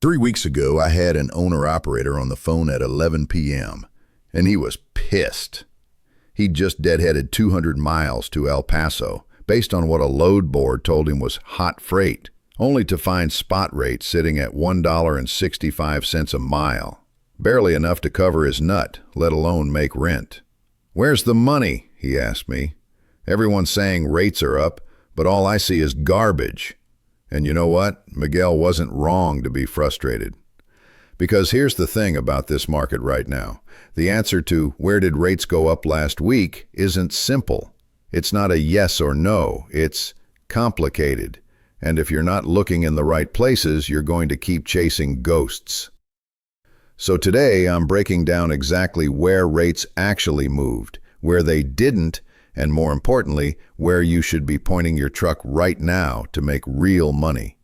3 weeks ago, I had an owner-operator on the phone at 11 p.m., and he was pissed. He'd just deadheaded 200 miles to El Paso, based on what a load board told him was hot freight, only to find spot rates sitting at $1.65 a mile. Barely enough to cover his nut, let alone make rent. "Where's the money?" he asked me. "Everyone's saying rates are up, but all I see is garbage." And you know what? Miguel wasn't wrong to be frustrated. Because here's the thing about this market right now. The answer to where did rates go up last week isn't simple. It's not a yes or no. It's complicated. And if you're not looking in the right places, you're going to keep chasing ghosts. So today, I'm breaking down exactly where rates actually moved, where they didn't, and more importantly, where you should be pointing your truck right now to make real money.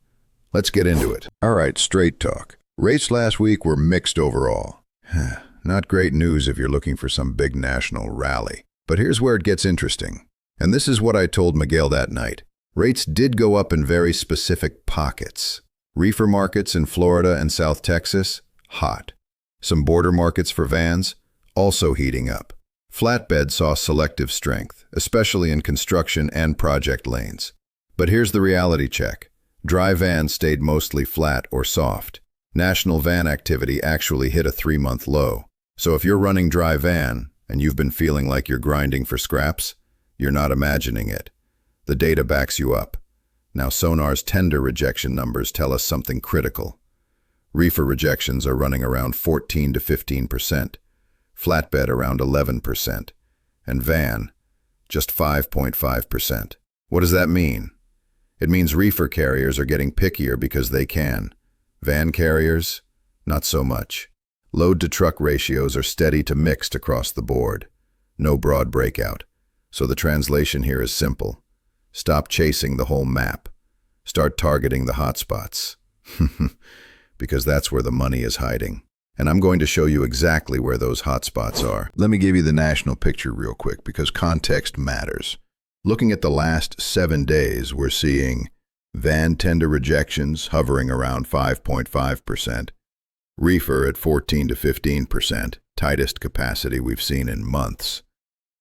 Let's get into it. All right, straight talk. Rates last week were mixed overall. Not great news if you're looking for some big national rally. But here's where it gets interesting. And this is what I told Miguel that night. Rates did go up in very specific pockets. Reefer markets in Florida and South Texas, hot. Some border markets for vans, also heating up. Flatbed saw selective strength, especially in construction and project lanes. But here's the reality check. Dry vans stayed mostly flat or soft. National van activity actually hit a 3-month low. So if you're running dry van and you've been feeling like you're grinding for scraps, you're not imagining it. The data backs you up. Now Sonar's tender rejection numbers tell us something critical. Reefer rejections are running around 14 to 15%. Flatbed around 11%, and van just 5.5%. What does that mean? It means reefer carriers are getting pickier because they can. Van carriers, not so much. Load-to-truck ratios are steady to mixed across the board. No broad breakout. So the translation here is simple. Stop chasing the whole map. Start targeting the hotspots. Because that's where the money is hiding. And I'm going to show you exactly where those hotspots are. Let me give you the national picture real quick because context matters. Looking at the last 7 days, we're seeing van tender rejections hovering around 5.5%, reefer at 14 to 15%, tightest capacity we've seen in months.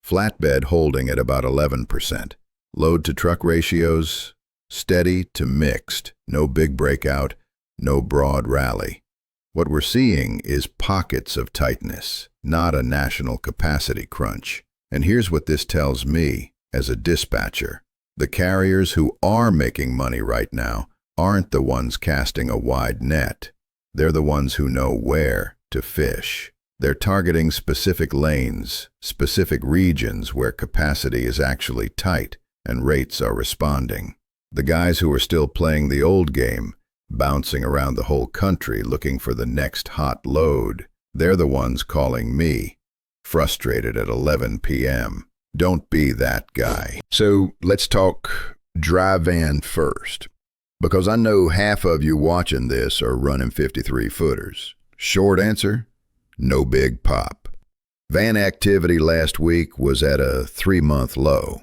Flatbed holding at about 11%. Load-to-truck ratios, steady to mixed, no big breakout, no broad rally. What we're seeing is pockets of tightness, not a national capacity crunch. And here's what this tells me as a dispatcher. The carriers who are making money right now aren't the ones casting a wide net. They're the ones who know where to fish. They're targeting specific lanes, specific regions where capacity is actually tight and rates are responding. The guys who are still playing the old game, bouncing around the whole country looking for the next hot load, they're the ones calling me, frustrated at 11 p.m. Don't be that guy. So let's talk dry van first, because I know half of you watching this are running 53-footers. Short answer, no big pop. Van activity last week was at a 3-month low.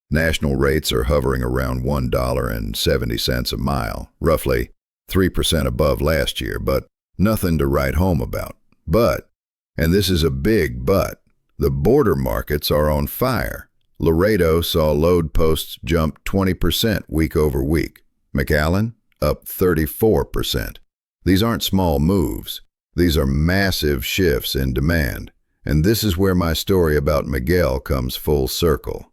National rates are hovering around $1.70 a mile, roughly 3% above last year, but nothing to write home about. But, and this is a big but, the border markets are on fire. Laredo saw load posts jump 20% week over week. McAllen up 34%. These aren't small moves. These are massive shifts in demand. And this is where my story about Miguel comes full circle.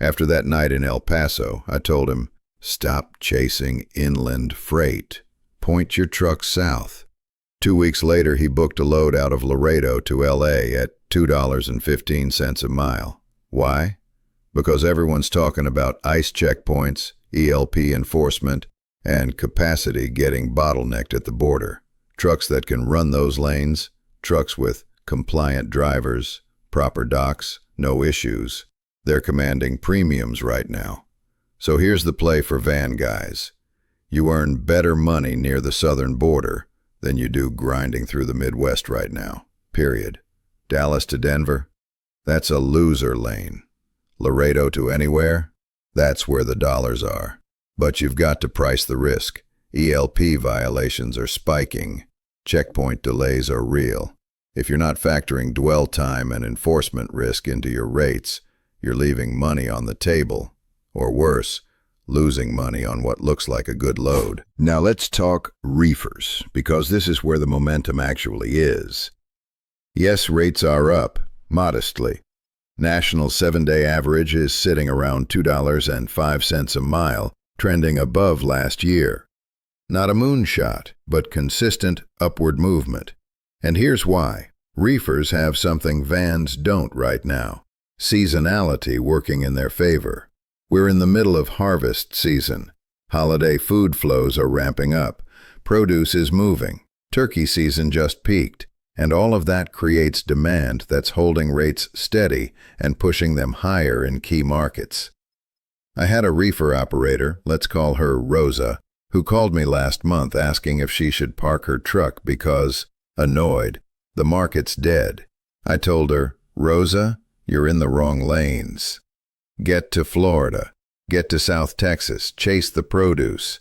After that night in El Paso, I told him, stop chasing inland freight. Point your truck south. 2 weeks later, he booked a load out of Laredo to LA at $2.15 a mile. Why? Because everyone's talking about ICE checkpoints, ELP enforcement, and capacity getting bottlenecked at the border. Trucks that can run those lanes, trucks with compliant drivers, proper docks, no issues. They're commanding premiums right now. So here's the play for van guys. You earn better money near the southern border than you do grinding through the Midwest right now, period. Dallas to Denver, that's a loser lane. Laredo to anywhere, that's where the dollars are. But you've got to price the risk. ELP violations are spiking. Checkpoint delays are real. If you're not factoring dwell time and enforcement risk into your rates, you're leaving money on the table. Or worse, losing money on what looks like a good load. Now let's talk reefers, because this is where the momentum actually is. Yes, rates are up, modestly. National 7-day average is sitting around $2.05 a mile, trending above last year. Not a moonshot, but consistent upward movement. And here's why. Reefers have something vans don't right now. Seasonality working in their favor. We're in the middle of harvest season. Holiday food flows are ramping up. Produce is moving. Turkey season just peaked. And all of that creates demand that's holding rates steady and pushing them higher in key markets. I had a reefer operator, let's call her Rosa, who called me last month asking if she should park her truck because, annoyed, the market's dead. I told her, Rosa, you're in the wrong lanes. Get to Florida. Get to South Texas. Chase the produce.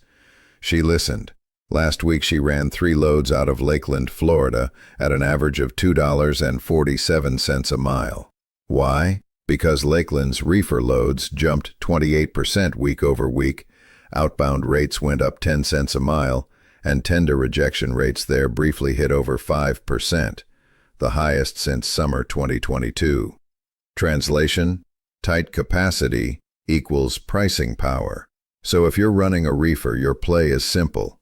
She listened. Last week she ran 3 loads out of Lakeland, Florida, at an average of $2.47 a mile. Why? Because Lakeland's reefer loads jumped 28% week over week, outbound rates went up 10 cents a mile, and tender rejection rates there briefly hit over 5%, the highest since summer 2022. Translation: tight capacity equals pricing power. So if you're running a reefer, your play is simple.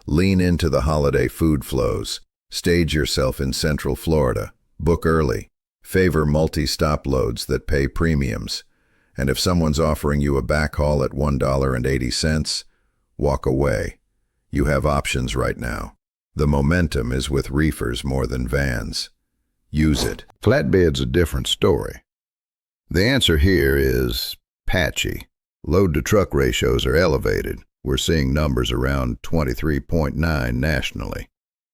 Lean into the holiday food flows. Stage yourself in Central Florida. Book early. Favor multi-stop loads that pay premiums. And if someone's offering you a backhaul at $1.80, walk away. You have options right now. The momentum is with reefers more than vans. Use it. Flatbed's a different story. The answer here is patchy. Load-to-truck ratios are elevated. We're seeing numbers around 23.9 nationally.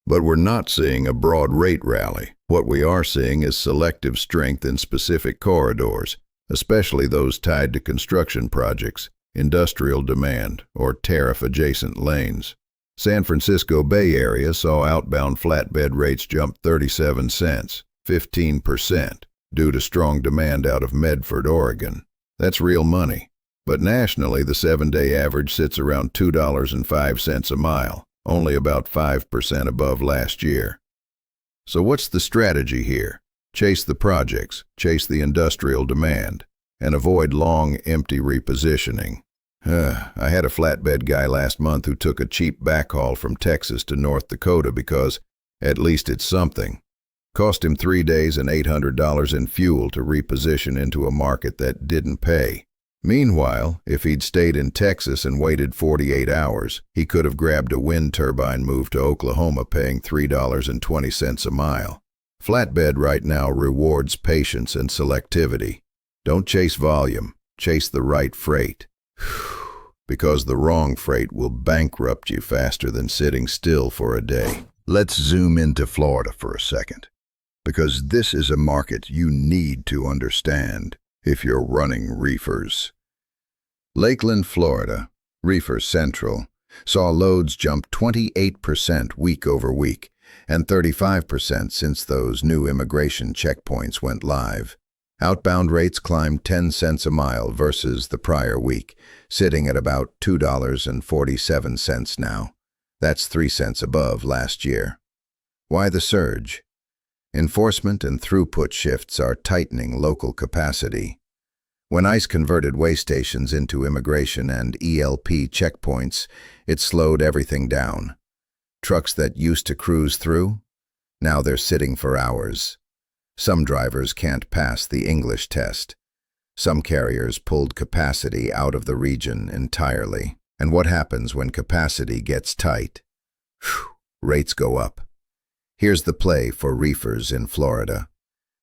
But we're not seeing a broad rate rally. What we are seeing is selective strength in specific corridors, especially those tied to construction projects, industrial demand, or tariff-adjacent lanes. San Francisco Bay Area saw outbound flatbed rates jump 37 cents, 15%, due to strong demand out of Medford, Oregon. That's real money. But nationally, the 7-day average sits around $2.05 a mile, only about 5% above last year. So what's the strategy here? Chase the projects, chase the industrial demand, and avoid long, empty repositioning. I had a flatbed guy last month who took a cheap backhaul from Texas to North Dakota because, at least it's something. Cost him 3 days and $800 in fuel to reposition into a market that didn't pay. Meanwhile, if he'd stayed in Texas and waited 48 hours, he could have grabbed a wind turbine move to Oklahoma paying $3.20 a mile. Flatbed right now rewards patience and selectivity. Don't chase volume, chase the right freight. Because the wrong freight will bankrupt you faster than sitting still for a day. Let's zoom into Florida for a second, because this is a market you need to understand if you're running reefers. Lakeland, Florida, Reefer Central, saw loads jump 28% week over week and 35% since those new immigration checkpoints went live. Outbound rates climbed 10 cents a mile versus the prior week, sitting at about $2.47 now. That's 3 cents above last year. Why the surge? Enforcement and throughput shifts are tightening local capacity. When ICE converted way stations into immigration and ELP checkpoints, it slowed everything down. Trucks that used to cruise through, now they're sitting for hours. Some drivers can't pass the English test. Some carriers pulled capacity out of the region entirely. And what happens when capacity gets tight? Rates go up. Here's the play for reefers in Florida.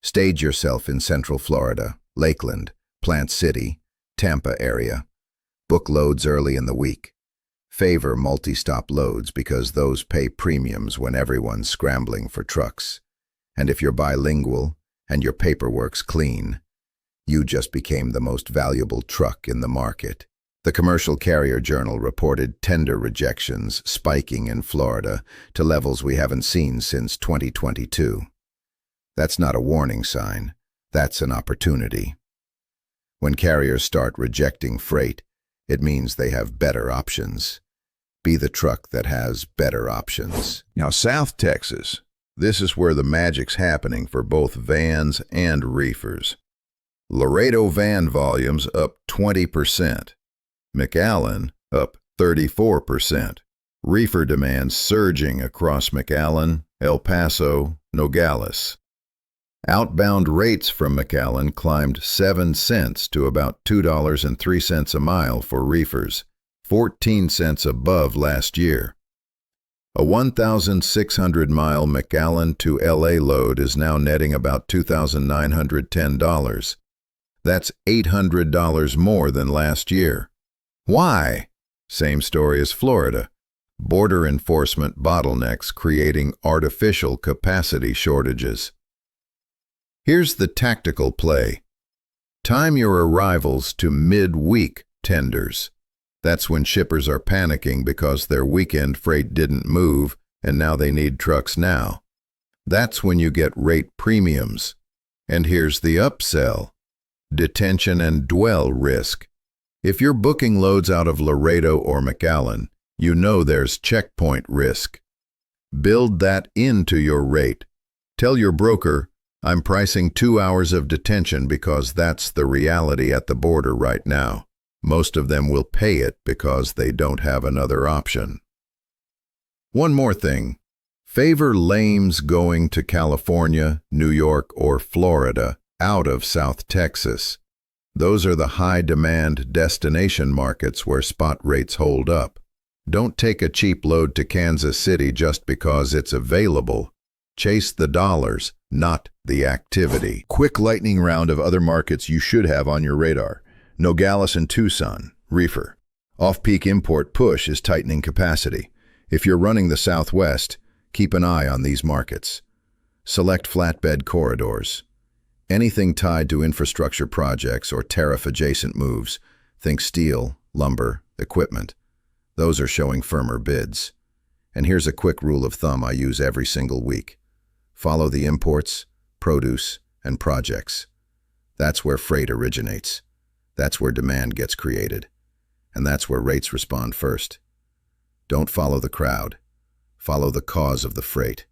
Stage yourself in Central Florida, Lakeland, Plant City, Tampa area. Book loads early in the week. Favor multi-stop loads because those pay premiums when everyone's scrambling for trucks. And if you're bilingual and your paperwork's clean, you just became the most valuable truck in the market. The Commercial Carrier Journal reported tender rejections spiking in Florida to levels we haven't seen since 2022. That's not a warning sign. That's an opportunity. When carriers start rejecting freight, it means they have better options. Be the truck that has better options. Now, South Texas, this is where the magic's happening for both vans and reefers. Laredo van volumes up 20%. McAllen up 34%. Reefer demand surging across McAllen, El Paso, Nogales. Outbound rates from McAllen climbed 7 cents to about $2.03 a mile for reefers, 14 cents above last year. A 1,600-mile McAllen to LA load is now netting about $2,910. That's $800 more than last year. Why? Same story as Florida. Border enforcement bottlenecks creating artificial capacity shortages. Here's the tactical play. Time your arrivals to mid-week tenders. That's when shippers are panicking because their weekend freight didn't move and now they need trucks now. That's when you get rate premiums. And here's the upsell. Detention and dwell risk. If you're booking loads out of Laredo or McAllen, you know there's checkpoint risk. Build that into your rate. Tell your broker, I'm pricing 2 hours of detention because that's the reality at the border right now. Most of them will pay it because they don't have another option. One more thing. Favor lanes going to California, New York, or Florida out of South Texas. Those are the high-demand destination markets where spot rates hold up. Don't take a cheap load to Kansas City just because it's available. Chase the dollars, not the activity. Quick lightning round of other markets you should have on your radar. Nogales and Tucson, reefer. Off-peak import push is tightening capacity. If you're running the Southwest, keep an eye on these markets. Select flatbed corridors. Anything tied to infrastructure projects or tariff-adjacent moves, think steel, lumber, equipment. Those are showing firmer bids. And here's a quick rule of thumb I use every single week. Follow the imports, produce, and projects. That's where freight originates. That's where demand gets created. And that's where rates respond first. Don't follow the crowd. Follow the cause of the freight.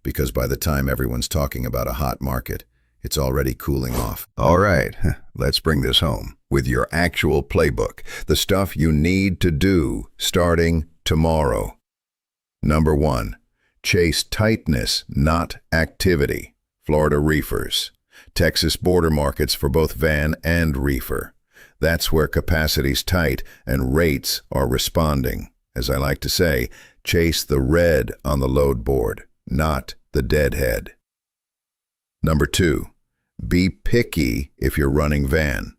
Because by the time everyone's talking about a hot market, it's already cooling off. All right, let's bring this home with your actual playbook, the stuff you need to do starting tomorrow. Number 1, chase tightness, not activity. Florida reefers. Texas border markets for both van and reefer. That's where capacity's tight and rates are responding. As I like to say, chase the red on the load board, not the deadhead. Number 2, be picky if you're running van.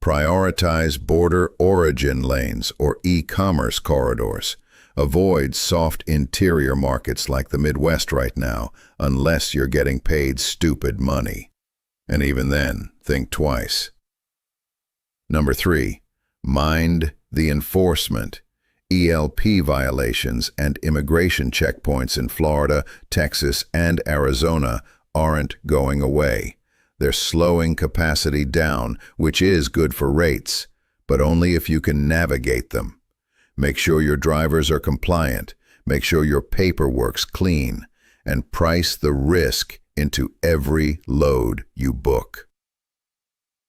Prioritize border origin lanes or e-commerce corridors. Avoid soft interior markets like the Midwest right now, unless you're getting paid stupid money. And even then, think twice. Number 3, mind the enforcement. ELP violations and immigration checkpoints in Florida, Texas, and Arizona aren't going away. They're slowing capacity down, which is good for rates, but only if you can navigate them. Make sure your drivers are compliant, make sure your paperwork's clean, and price the risk into every load you book.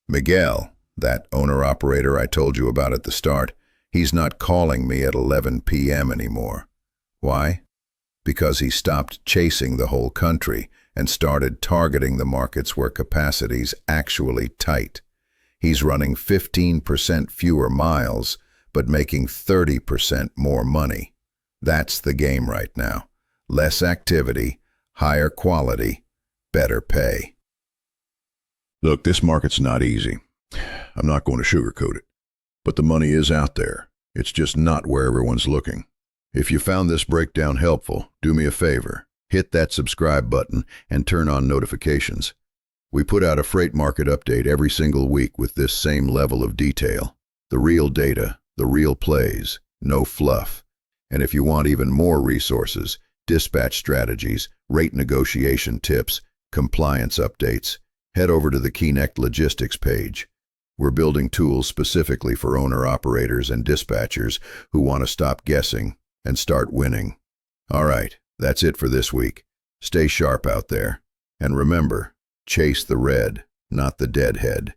Miguel, that owner-operator I told you about at the start, he's not calling me at 11 p.m. anymore. Why? Because he stopped chasing the whole country and started targeting the markets where capacity's actually tight. He's running 15% fewer miles, but making 30% more money. That's the game right now. Less activity, higher quality, better pay. Look, this market's not easy. I'm not going to sugarcoat it. But the money is out there. It's just not where everyone's looking. If you found this breakdown helpful, do me a favor. Hit that subscribe button and turn on notifications. We put out a freight market update every single week with this same level of detail. The real data, the real plays, no fluff. And if you want even more resources, dispatch strategies, rate negotiation tips, compliance updates, head over to the Kinect Logistics page. We're building tools specifically for owner-operators and dispatchers who want to stop guessing and start winning. All right, that's it for this week. Stay sharp out there. And remember, chase the red, not the deadhead.